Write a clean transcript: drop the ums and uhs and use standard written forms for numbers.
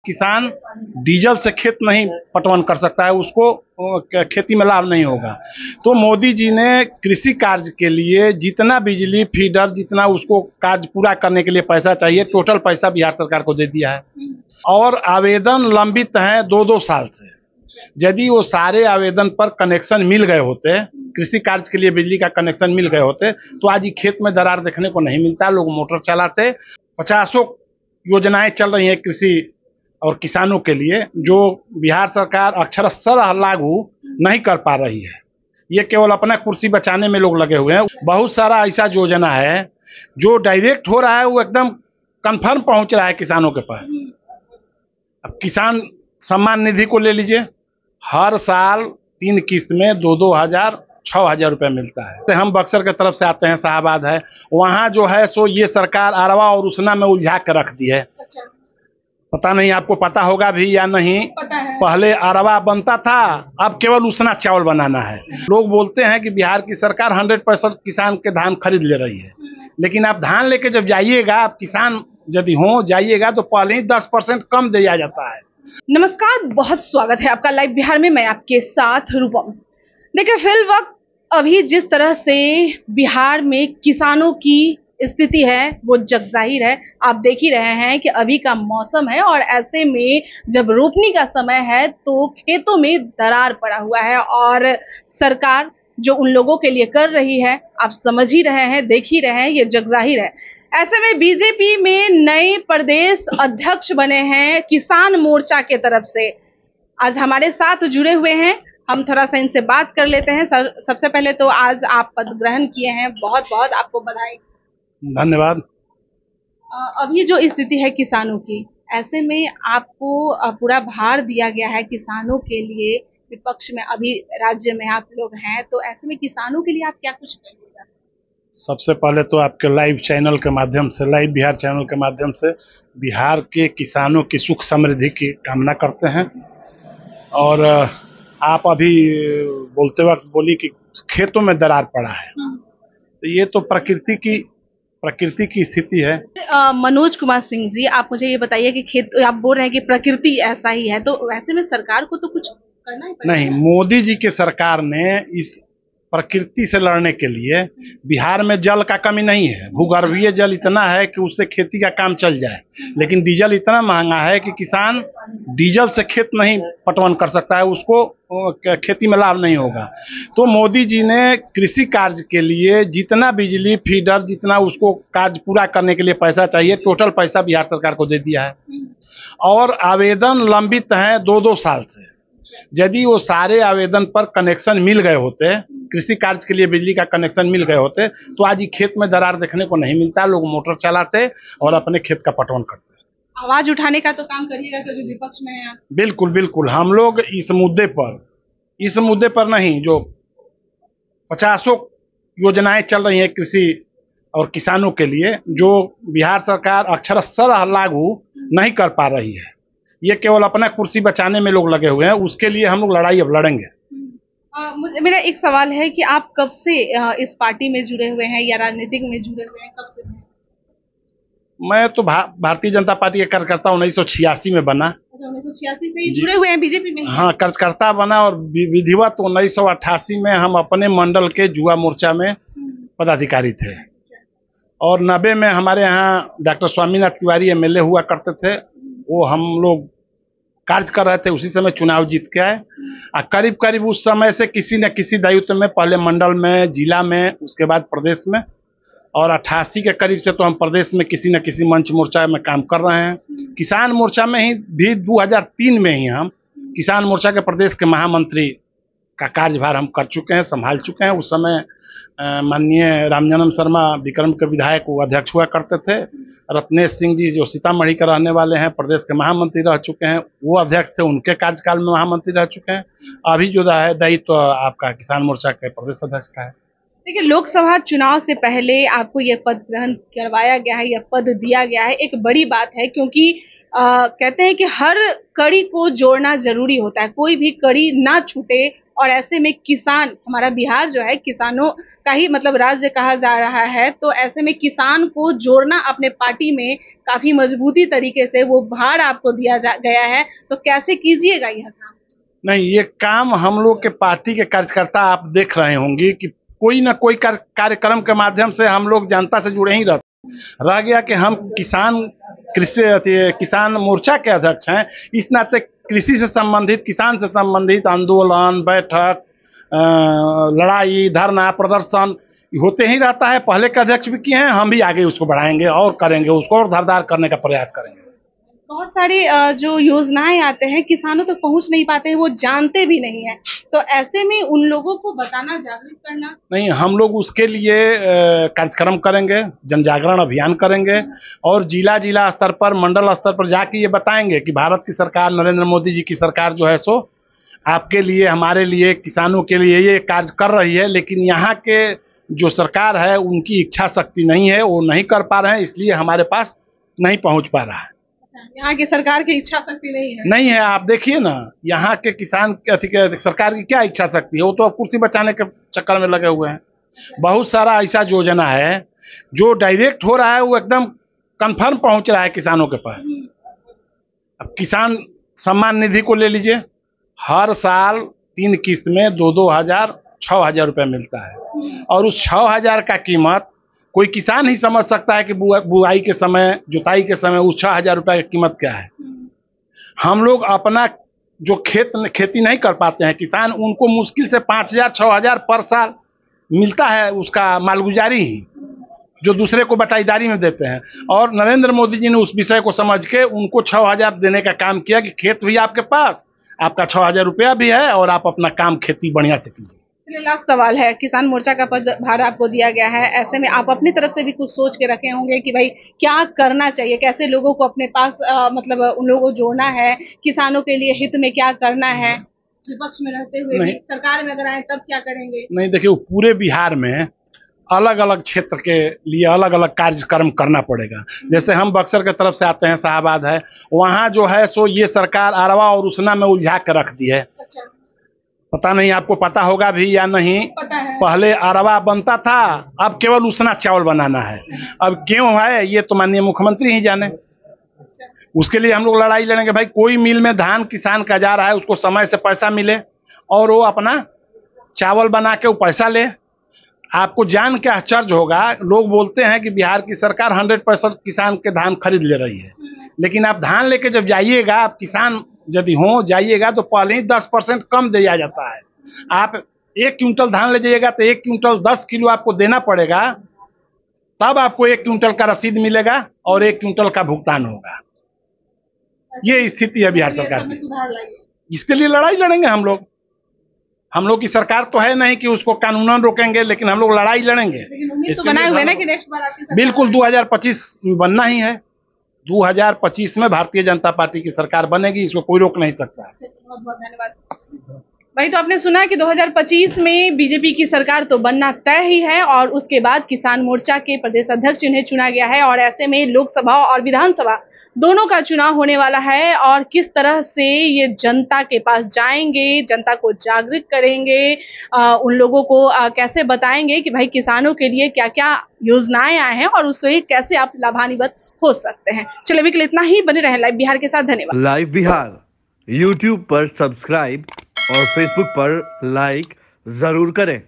किसान डीजल से खेत नहीं पटवन कर सकता है, उसको खेती में लाभ नहीं होगा। तो मोदी जी ने कृषि कार्य के लिए जितना बिजली फीडर जितना उसको कार्य पूरा करने के लिए पैसा चाहिए, टोटल पैसा बिहार सरकार को दे दिया है। और आवेदन लंबित हैं 2-2 साल से। यदि वो सारे आवेदन पर कनेक्शन मिल गए होते, कृषि कार्य के लिए बिजली का कनेक्शन मिल गए होते, तो आज ये खेत में दरार देखने को नहीं मिलता। लोग मोटर चलाते। 50 योजनाएं चल रही हैं कृषि और किसानों के लिए, जो बिहार सरकार अक्षरशः लागू नहीं कर पा रही है। ये केवल अपना कुर्सी बचाने में लोग लगे हुए हैं। बहुत सारा ऐसा योजना है जो डायरेक्ट हो रहा है, वो एकदम कंफर्म पहुंच रहा है किसानों के पास। अब किसान सम्मान निधि को ले लीजिए, हर साल 3 किस्त में 2-2 हजार 6,000 रुपये मिलता है। हम बक्सर के तरफ से आते हैं, शाहबाद है, वहाँ जो है सो ये सरकार अरवा और उसना में उलझा कर रख दी है। पता नहीं आपको पता होगा भी या नहीं। पहले अरवा बनता था, अब केवल उसना चावल बनाना है। लोग बोलते हैं कि बिहार की सरकार 100% किसान के धान खरीद ले रही है, लेकिन आप धान लेके जब जाइएगा, आप किसान यदि हो जाइएगा तो पहले ही 10% कम दिया जाता है। नमस्कार, बहुत स्वागत है आपका लाइव बिहार में। मैं आपके साथ रूपम। देखिए, फिल वक्त अभी जिस तरह से बिहार में किसानों की स्थिति है वो जगजाहिर है। आप देख ही रहे हैं कि अभी का मौसम है और ऐसे में जब रोपनी का समय है तो खेतों में दरार पड़ा हुआ है और सरकार जो उन लोगों के लिए कर रही है, आप समझ ही रहे हैं, देख ही रहे हैं, ये जगजाहिर है। ऐसे में बीजेपी में नए प्रदेश अध्यक्ष बने हैं किसान मोर्चा के तरफ से। आज हमारे साथ जुड़े हुए हैं, हम थोड़ा सा इनसे बात कर लेते हैं। सबसे पहले तो आज आप पद ग्रहण किए हैं, बहुत बहुत आपको बधाई। धन्यवाद। अभी जो स्थिति है किसानों की, ऐसे में आपको पूरा भार दिया गया है किसानों के लिए। विपक्ष में अभी राज्य में आप लोग हैं, तो ऐसे में किसानों के लिए आप क्या कुछ करिएगा? सबसे पहले तो आपके लाइव चैनल के माध्यम से, लाइव बिहार चैनल के माध्यम से बिहार के किसानों की सुख समृद्धि की कामना करते हैं। और आप अभी बोलते वक्त बोली कि खेतों में दरार पड़ा है, तो ये तो प्रकृति की स्थिति है। मनोज कुमार सिंह जी, आप मुझे ये बताइए कि खेत, आप बोल रहे हैं कि प्रकृति ऐसा ही है, तो वैसे में सरकार को तो कुछ करना ही पड़ेगा। नहीं, मोदी जी की सरकार ने इस प्रकृति से लड़ने के लिए, बिहार में जल का कमी नहीं है, भूगर्भीय जल इतना है कि उससे खेती का काम चल जाए, लेकिन डीजल इतना महंगा है कि किसान डीजल से खेत नहीं पटवन कर सकता है, उसको खेती में लाभ नहीं होगा। तो मोदी जी ने कृषि कार्य के लिए जितना बिजली फीडर जितना उसको कार्य पूरा करने के लिए पैसा चाहिए, टोटल पैसा बिहार सरकार को दे दिया है। और आवेदन लंबित हैं 2-2 साल से। यदि वो सारे आवेदन पर कनेक्शन मिल गए होते, कृषि कार्य के लिए बिजली का कनेक्शन मिल गए होते, तो आज ये खेत में दरार देखने को नहीं मिलता। लोग मोटर चलाते और अपने खेत का पटवन करते। आवाज उठाने का तो काम करिएगा क्योंकि विपक्ष में है आप। बिल्कुल बिल्कुल, हम लोग इस मुद्दे पर नहीं, जो 50 योजनाएं चल रही हैं कृषि और किसानों के लिए, जो बिहार सरकार अक्षरशः लागू नहीं कर पा रही है। ये केवल अपना कुर्सी बचाने में लोग लगे हुए हैं, उसके लिए हम लोग लड़ाई अब लड़ेंगे। मेरा एक सवाल है कि आप कब से इस पार्टी में जुड़े हुए हैं या राजनीतिक में जुड़े हुए हैं, कब से? मैं तो भारतीय जनता पार्टी का कार्यकर्ता 1986 में बना। 1986 से जुड़े हुए हैं बीजेपी में? हाँ, कार्यकर्ता बना और विधिवत 1988 में हम अपने मंडल के युवा मोर्चा में पदाधिकारी थे। और 90 में हमारे यहाँ डॉक्टर स्वामीनाथ तिवारी एमएलए हुआ करते थे, वो हम लोग कार्य कर रहे थे, उसी समय चुनाव जीत के आए। करीब करीब उस समय से किसी न किसी दायित्व में, पहले मंडल में, जिला में, उसके बाद प्रदेश में, और 88 के करीब से तो हम प्रदेश में किसी न किसी मंच मोर्चा में काम कर रहे हैं। किसान मोर्चा में ही भी 2003 में ही हम किसान मोर्चा के प्रदेश के महामंत्री का कार्यभार हम कर चुके हैं, संभाल चुके हैं। उस समय माननीय रामजन्म शर्मा विक्रम के विधायक वो अध्यक्ष हुआ करते थे। रत्नेश सिंह जी जो सीतामढ़ी के रहने वाले हैं, प्रदेश के महामंत्री रह चुके हैं, वो अध्यक्ष थे, उनके कार्यकाल में महामंत्री रह चुके हैं। अभी जो है दायित्व आपका किसान मोर्चा के प्रदेश अध्यक्ष का है। देखिए, लोकसभा चुनाव से पहले आपको यह पद ग्रहण करवाया गया है, यह पद दिया गया है, एक बड़ी बात है क्योंकि कहते हैं कि हर कड़ी को जोड़ना जरूरी होता है, कोई भी कड़ी ना छूटे। और ऐसे में किसान, हमारा बिहार जो है किसानों का ही मतलब राज्य कहा जा रहा है, तो ऐसे में किसान को जोड़ना अपने पार्टी में काफी मजबूती तरीके से वो भार आपको दिया गया है, तो कैसे कीजिएगा यह काम? नहीं, ये काम हम लोग के पार्टी के कार्यकर्ता आप देख रहे होंगे कि कोई ना कोई कार्यक्रम के माध्यम से हम लोग जनता से जुड़े ही रहते। रह गया कि हम किसान मोर्चा के अध्यक्ष हैं, इस नाते कृषि से संबंधित, किसान से संबंधित आंदोलन, बैठक, लड़ाई, धरना, प्रदर्शन होते ही रहता है। पहले के अध्यक्ष भी किए हैं, हम भी आगे उसको बढ़ाएंगे और करेंगे, उसको और धारदार करने का प्रयास करेंगे। बहुत सारी जो योजनाएं आते हैं किसानों तक पहुंच नहीं पाते हैं, वो जानते भी नहीं है, तो ऐसे में उन लोगों को बताना, जागरूक करना। नहीं, हम लोग उसके लिए कार्यक्रम करेंगे, जन जागरण अभियान करेंगे और जिला जिला स्तर पर, मंडल स्तर पर जाके ये बताएंगे कि भारत की सरकार, नरेंद्र मोदी जी की सरकार जो है सो आपके लिए, हमारे लिए, किसानों के लिए ये कार्य कर रही है, लेकिन यहाँ के जो सरकार है उनकी इच्छा शक्ति नहीं है, वो नहीं कर पा रहे हैं, इसलिए हमारे पास नहीं पहुँच पा रहा है। यहाँ की सरकार की इच्छा शक्ति नहीं है। आप देखिए ना, यहाँ के किसान सरकार की क्या इच्छा शक्ति है, वो तो अब कुर्सी बचाने के चक्कर में लगे हुए हैं। बहुत सारा ऐसा योजना है जो डायरेक्ट हो रहा है, वो एकदम कंफर्म पहुंच रहा है किसानों के पास। अब किसान सम्मान निधि को ले लीजिए, हर साल 3 किस्त में 2-2 6,000 रुपये मिलता है और उस 6,000 का कीमत कोई किसान ही समझ सकता है कि बुआई के समय, जुताई के समय उस 6,000 रुपये की कीमत क्या है। हम लोग अपना जो खेती नहीं कर पाते हैं किसान, उनको मुश्किल से 5,000-6,000 पर साल मिलता है उसका मालगुजारी ही, जो दूसरे को बटाईदारी में देते हैं। और नरेंद्र मोदी जी ने उस विषय को समझ के उनको 6,000 देने का काम किया कि खेत भी आपके पास, आपका 6,000 रुपया भी है और आप अपना काम खेती बढ़िया से कीजिए। लाख सवाल है, किसान मोर्चा का पद भार आपको दिया गया है, ऐसे में आप अपनी तरफ से भी कुछ सोच के रखे होंगे कि भाई क्या करना चाहिए, कैसे लोगों को अपने पास मतलब उन लोगों को जोड़ना है, किसानों के लिए हित में क्या करना है, विपक्ष में रहते हुए भी सरकार में अगर आए तब क्या करेंगे? नहीं, देखिए, पूरे बिहार में अलग अलग क्षेत्र के लिए अलग अलग कार्यक्रम करना पड़ेगा। जैसे हम बक्सर के तरफ से आते हैं, शाहबाद है, वहाँ जो है सो ये सरकार अरवा और उसना में उलझा कर रख दी है। अच्छा। पता नहीं आपको पता होगा भी या नहीं, पहले अरवा बनता था, अब केवल उसना चावल बनाना है। अब क्यों है ये तो माननीय मुख्यमंत्री ही जाने। उसके लिए हम लोग लड़ाई लड़ेंगे। भाई, कोई मिल में धान किसान का जा रहा है, उसको समय से पैसा मिले और वो अपना चावल बना के वो पैसा ले। आपको जान के आश्चर्य होगा, लोग बोलते हैं कि बिहार की सरकार 100% किसान के धान खरीद ले रही है, लेकिन आप धान लेके जब जाइएगा, आप किसान यदि हो जाइएगा तो पहले ही 10% कम दिया जाता है। आप 1 क्विंटल धान ले जाइएगा तो 1 क्विंटल 10 किलो आपको देना पड़ेगा, तब आपको 1 क्विंटल का रसीद मिलेगा और 1 क्विंटल का भुगतान होगा। ये स्थिति है बिहार सरकार की। इसके लिए लड़ाई लड़ेंगे हम लोग। हम लोग की सरकार तो है नहीं कि उसको कानूनन रोकेंगे, लेकिन हम लोग लड़ाई लड़ेंगे। तो बनाए हुए ना कि नेक्स्ट बार आपकी बिल्कुल 2025 बनना ही है। 2025 में भारतीय जनता पार्टी की सरकार बनेगी, इसको कोई रोक नहीं सकता। बहुत बहुत धन्यवाद भाई। तो आपने सुना कि 2025 में बीजेपी की सरकार तो बनना तय ही है और उसके बाद किसान मोर्चा के प्रदेश अध्यक्ष इन्हें चुना गया है और ऐसे में लोकसभा और विधानसभा दोनों का चुनाव होने वाला है और किस तरह से ये जनता के पास जाएंगे, जनता को जागरूक करेंगे, उन लोगों को कैसे बताएंगे कि भाई किसानों के लिए क्या क्या योजनाएं आए हैं और उससे कैसे आप लाभान्वित हो सकते हैं। चलिए अभी के लिए इतना ही, बने रहें लाइव बिहार के साथ। धन्यवाद। लाइव बिहार यूट्यूब पर सब्सक्राइब और फेसबुक पर लाइक जरूर करें।